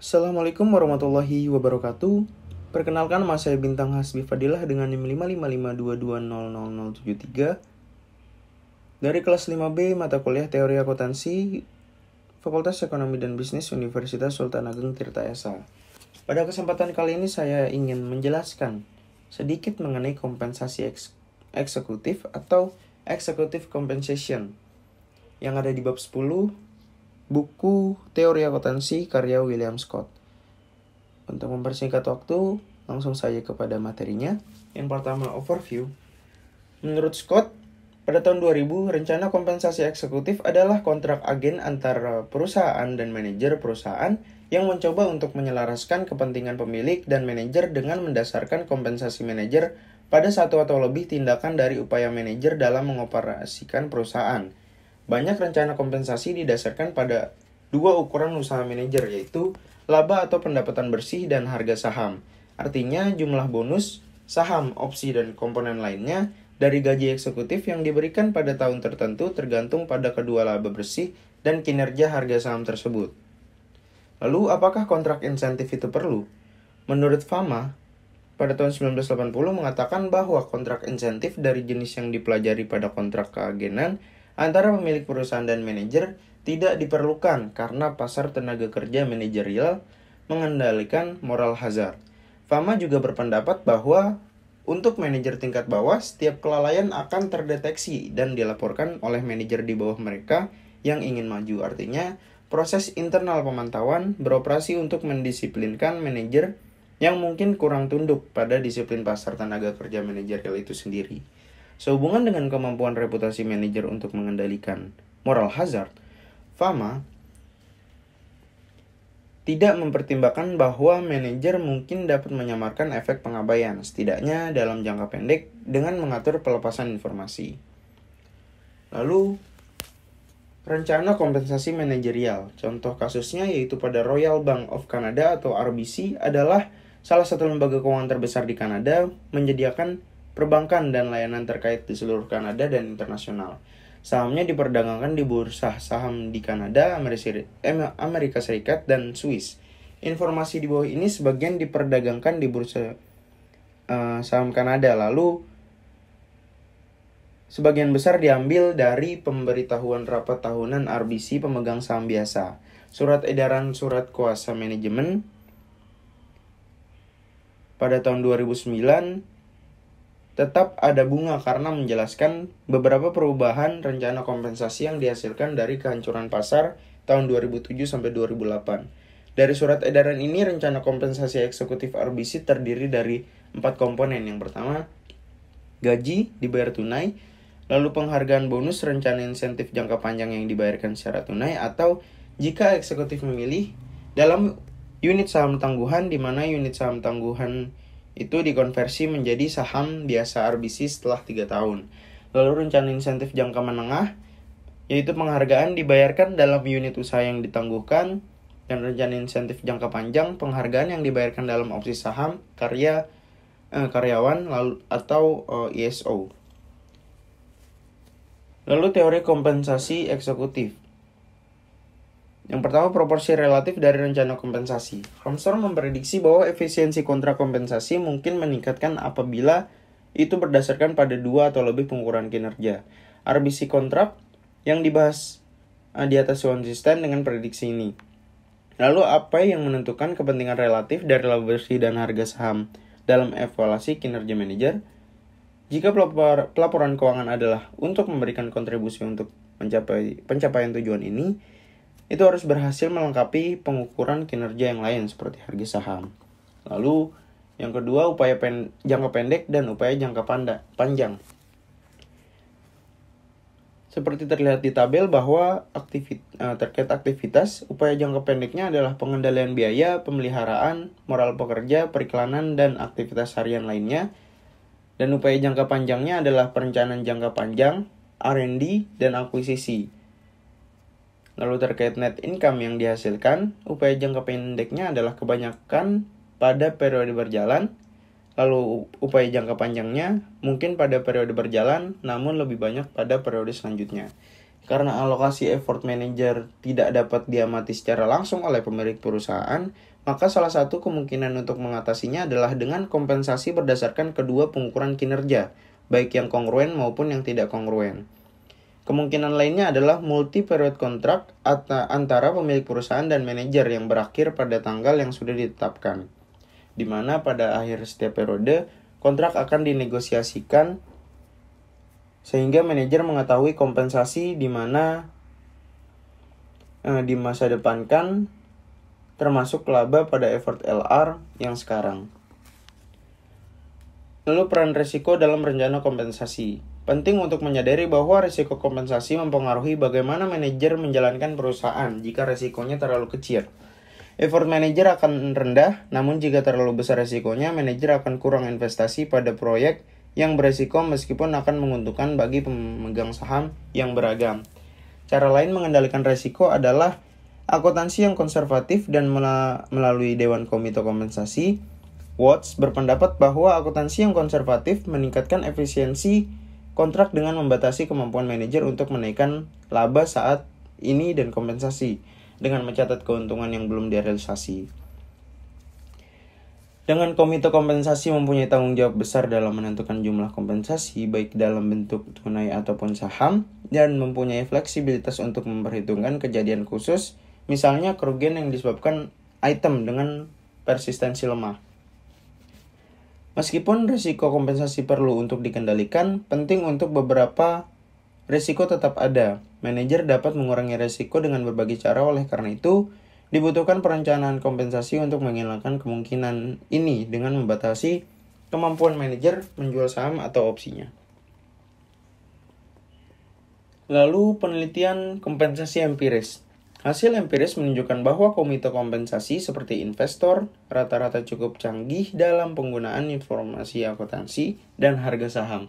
Assalamualaikum warahmatullahi wabarakatuh. Perkenalkan, nama saya Bintang Hasbi Fadilah dengan NIM 55522000073 dari kelas 5B mata kuliah Teori Akuntansi Fakultas Ekonomi dan Bisnis Universitas Sultan Ageng Tirtayasa. Pada kesempatan kali ini saya ingin menjelaskan sedikit mengenai kompensasi eksekutif atau executive compensation yang ada di bab 10 buku Teori Akuntansi karya William Scott. Untuk mempersingkat waktu, langsung saja kepada materinya. Yang pertama, overview. Menurut Scott, pada tahun 2000, rencana kompensasi eksekutif adalah kontrak agen antara perusahaan dan manajer perusahaan yang mencoba untuk menyelaraskan kepentingan pemilik dan manajer dengan mendasarkan kompensasi manajer pada satu atau lebih tindakan dari upaya manajer dalam mengoperasikan perusahaan. Banyak rencana kompensasi didasarkan pada dua ukuran usaha manajer, yaitu laba atau pendapatan bersih dan harga saham. Artinya jumlah bonus, saham, opsi, dan komponen lainnya dari gaji eksekutif yang diberikan pada tahun tertentu tergantung pada kedua laba bersih dan kinerja harga saham tersebut. Lalu, apakah kontrak insentif itu perlu? Menurut Fama, pada tahun 1980 mengatakan bahwa kontrak insentif dari jenis yang dipelajari pada kontrak keagenan antara pemilik perusahaan dan manajer tidak diperlukan karena pasar tenaga kerja manajerial mengendalikan moral hazard. Fama juga berpendapat bahwa untuk manajer tingkat bawah, setiap kelalaian akan terdeteksi dan dilaporkan oleh manajer di bawah mereka yang ingin maju. Artinya, proses internal pemantauan beroperasi untuk mendisiplinkan manajer yang mungkin kurang tunduk pada disiplin pasar tenaga kerja manajerial itu sendiri. Sehubungan dengan kemampuan reputasi manajer untuk mengendalikan moral hazard, Fama tidak mempertimbangkan bahwa manajer mungkin dapat menyamarkan efek pengabaian, setidaknya dalam jangka pendek, dengan mengatur pelepasan informasi. Lalu, rencana kompensasi manajerial. Contoh kasusnya yaitu pada Royal Bank of Canada atau RBC adalah salah satu lembaga keuangan terbesar di Kanada, menyediakan perbankan dan layanan terkait di seluruh Kanada dan internasional. Sahamnya diperdagangkan di bursa saham di Kanada, Amerika Serikat, dan Swiss. Informasi di bawah ini sebagian diperdagangkan di bursa saham Kanada, lalu sebagian besar diambil dari pemberitahuan rapat tahunan RBC pemegang saham biasa. Surat edaran surat kuasa manajemen pada tahun 2009 tetap ada bunga karena menjelaskan beberapa perubahan rencana kompensasi yang dihasilkan dari kehancuran pasar tahun 2007 sampai 2008. Dari surat edaran ini, rencana kompensasi eksekutif RBC terdiri dari 4 komponen. Yang pertama, gaji dibayar tunai, lalu penghargaan bonus, rencana insentif jangka panjang yang dibayarkan secara tunai, atau jika eksekutif memilih dalam unit saham tangguhan, di mana unit saham tangguhan itu dikonversi menjadi saham biasa RBC setelah 3 tahun. Lalu rencana insentif jangka menengah, yaitu penghargaan dibayarkan dalam unit usaha yang ditangguhkan, dan rencana insentif jangka panjang, penghargaan yang dibayarkan dalam opsi saham karyawan lalu atau ESO. Lalu teori kompensasi eksekutif. Yang pertama, proporsi relatif dari rencana kompensasi. Armstrong memprediksi bahwa efisiensi kontrak kompensasi mungkin meningkatkan apabila itu berdasarkan pada 2 atau lebih pengukuran kinerja. RBC kontrak yang dibahas di atas konsisten dengan prediksi ini. Lalu, apa yang menentukan kepentingan relatif dari laba bersih dan harga saham dalam evaluasi kinerja manajer? Jika pelaporan keuangan adalah untuk memberikan kontribusi untuk pencapaian tujuan ini, itu harus berhasil melengkapi pengukuran kinerja yang lain seperti harga saham. Lalu, yang kedua, upaya jangka pendek dan upaya jangka panjang. Seperti terlihat di tabel bahwa terkait aktivitas, upaya jangka pendeknya adalah pengendalian biaya, pemeliharaan, moral pekerja, periklanan, dan aktivitas harian lainnya. Dan upaya jangka panjangnya adalah perencanaan jangka panjang, R&D, dan akuisisi. Lalu terkait net income yang dihasilkan, upaya jangka pendeknya adalah kebanyakan pada periode berjalan, lalu upaya jangka panjangnya mungkin pada periode berjalan, namun lebih banyak pada periode selanjutnya. Karena alokasi effort manajer tidak dapat diamati secara langsung oleh pemilik perusahaan, maka salah satu kemungkinan untuk mengatasinya adalah dengan kompensasi berdasarkan kedua pengukuran kinerja, baik yang kongruen maupun yang tidak kongruen. Kemungkinan lainnya adalah multi-period kontrak antara pemilik perusahaan dan manajer yang berakhir pada tanggal yang sudah ditetapkan, di mana pada akhir setiap periode, kontrak akan dinegosiasikan sehingga manajer mengetahui kompensasi di mana di masa depan kan, termasuk laba pada effort LR yang sekarang. Lalu peran risiko dalam rencana kompensasi. Penting untuk menyadari bahwa risiko kompensasi mempengaruhi bagaimana manajer menjalankan perusahaan jika risikonya terlalu kecil. Effort manajer akan rendah, namun jika terlalu besar risikonya, manajer akan kurang investasi pada proyek yang beresiko meskipun akan menguntungkan bagi pemegang saham yang beragam. Cara lain mengendalikan risiko adalah akuntansi yang konservatif dan melalui Dewan Komite Kompensasi. Watts berpendapat bahwa akuntansi yang konservatif meningkatkan efisiensi kontrak dengan membatasi kemampuan manajer untuk menaikkan laba saat ini dan kompensasi dengan mencatat keuntungan yang belum direalisasi. Dengan komite kompensasi mempunyai tanggung jawab besar dalam menentukan jumlah kompensasi baik dalam bentuk tunai ataupun saham dan mempunyai fleksibilitas untuk memperhitungkan kejadian khusus, misalnya kerugian yang disebabkan item dengan persistensi lemah. Meskipun risiko kompensasi perlu untuk dikendalikan, penting untuk beberapa risiko tetap ada. Manajer dapat mengurangi risiko dengan berbagai cara, oleh karena itu dibutuhkan perencanaan kompensasi untuk menghilangkan kemungkinan ini dengan membatasi kemampuan manajer menjual saham atau opsinya. Lalu penelitian kompensasi empiris. Hasil empiris menunjukkan bahwa komite kompensasi seperti investor rata-rata cukup canggih dalam penggunaan informasi akuntansi dan harga saham.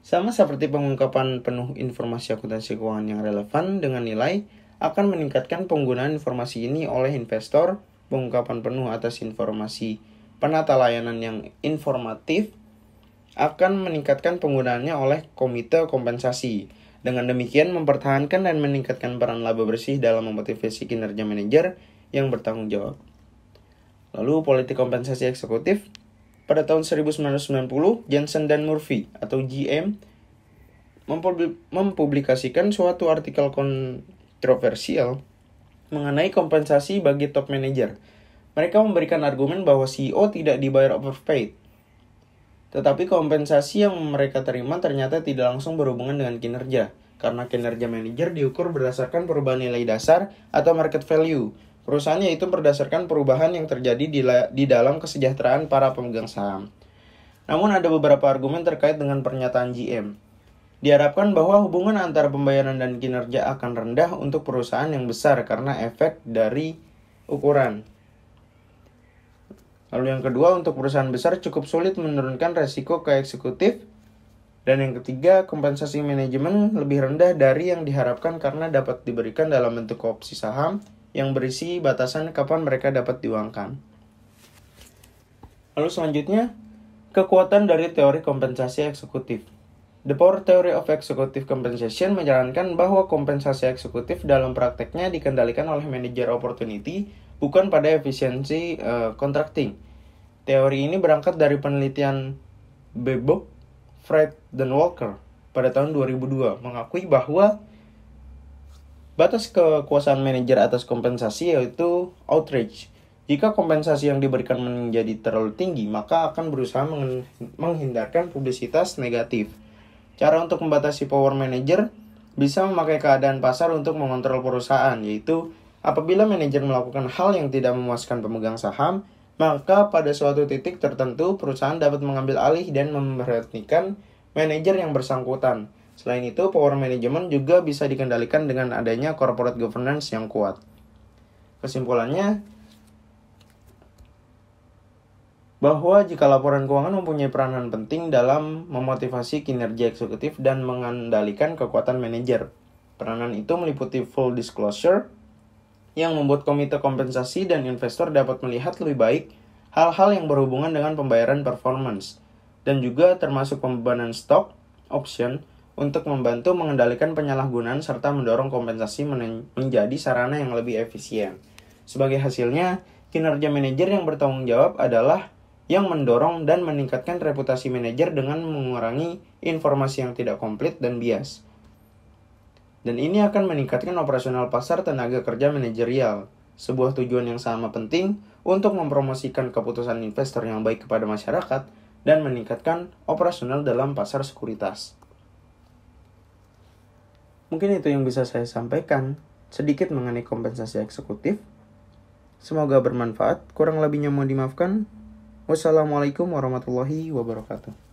Sama seperti pengungkapan penuh informasi akuntansi keuangan yang relevan dengan nilai, akan meningkatkan penggunaan informasi ini oleh investor, pengungkapan penuh atas informasi penata layanan yang informatif, akan meningkatkan penggunaannya oleh komite kompensasi. Dengan demikian mempertahankan dan meningkatkan peran laba bersih dalam memotivasi kinerja manajer yang bertanggung jawab. Lalu politik kompensasi eksekutif. Pada tahun 1990, Jensen dan Murphy atau GM mempublikasikan suatu artikel kontroversial mengenai kompensasi bagi top manager. Mereka memberikan argumen bahwa CEO tidak dibayar overpaid, tetapi kompensasi yang mereka terima ternyata tidak langsung berhubungan dengan kinerja, karena kinerja manajer diukur berdasarkan perubahan nilai dasar atau market value perusahaan, yaitu berdasarkan perubahan yang terjadi di dalam kesejahteraan para pemegang saham. Namun ada beberapa argumen terkait dengan pernyataan GM. Diharapkan bahwa hubungan antara pembayaran dan kinerja akan rendah untuk perusahaan yang besar karena efek dari ukuran. Lalu yang kedua, untuk perusahaan besar cukup sulit menurunkan resiko ke eksekutif. Dan yang ketiga, kompensasi manajemen lebih rendah dari yang diharapkan karena dapat diberikan dalam bentuk opsi saham yang berisi batasan kapan mereka dapat diuangkan. Lalu selanjutnya, kekuatan dari teori kompensasi eksekutif. The Power Theory of Executive Compensation menyarankan bahwa kompensasi eksekutif dalam prakteknya dikendalikan oleh manajer opportunity, bukan pada efisiensi contracting. Teori ini berangkat dari penelitian Bebock, Fred, dan Walker pada tahun 2002, mengakui bahwa batas kekuasaan manajer atas kompensasi yaitu outrage. Jika kompensasi yang diberikan menjadi terlalu tinggi, maka akan berusaha menghindarkan publisitas negatif. Cara untuk membatasi power manager bisa memakai keadaan pasar untuk mengontrol perusahaan, yaitu apabila manajer melakukan hal yang tidak memuaskan pemegang saham, maka pada suatu titik tertentu perusahaan dapat mengambil alih dan memberhentikan manajer yang bersangkutan. Selain itu, power management juga bisa dikendalikan dengan adanya corporate governance yang kuat. Kesimpulannya, bahwa jika laporan keuangan mempunyai peranan penting dalam memotivasi kinerja eksekutif dan mengendalikan kekuatan manajer. Peranan itu meliputi full disclosure, yang membuat komite kompensasi dan investor dapat melihat lebih baik hal-hal yang berhubungan dengan pembayaran performance, dan juga termasuk pembebanan stok, option, untuk membantu mengendalikan penyalahgunaan serta mendorong kompensasi menjadi sarana yang lebih efisien. Sebagai hasilnya, kinerja manajer yang bertanggung jawab adalah yang mendorong dan meningkatkan reputasi manajer dengan mengurangi informasi yang tidak komplit dan bias. Dan ini akan meningkatkan operasional pasar tenaga kerja manajerial, sebuah tujuan yang sama penting untuk mempromosikan keputusan investor yang baik kepada masyarakat dan meningkatkan operasional dalam pasar sekuritas. Mungkin itu yang bisa saya sampaikan sedikit mengenai kompensasi eksekutif. Semoga bermanfaat, kurang lebihnya mohon dimaafkan. Wassalamualaikum warahmatullahi wabarakatuh.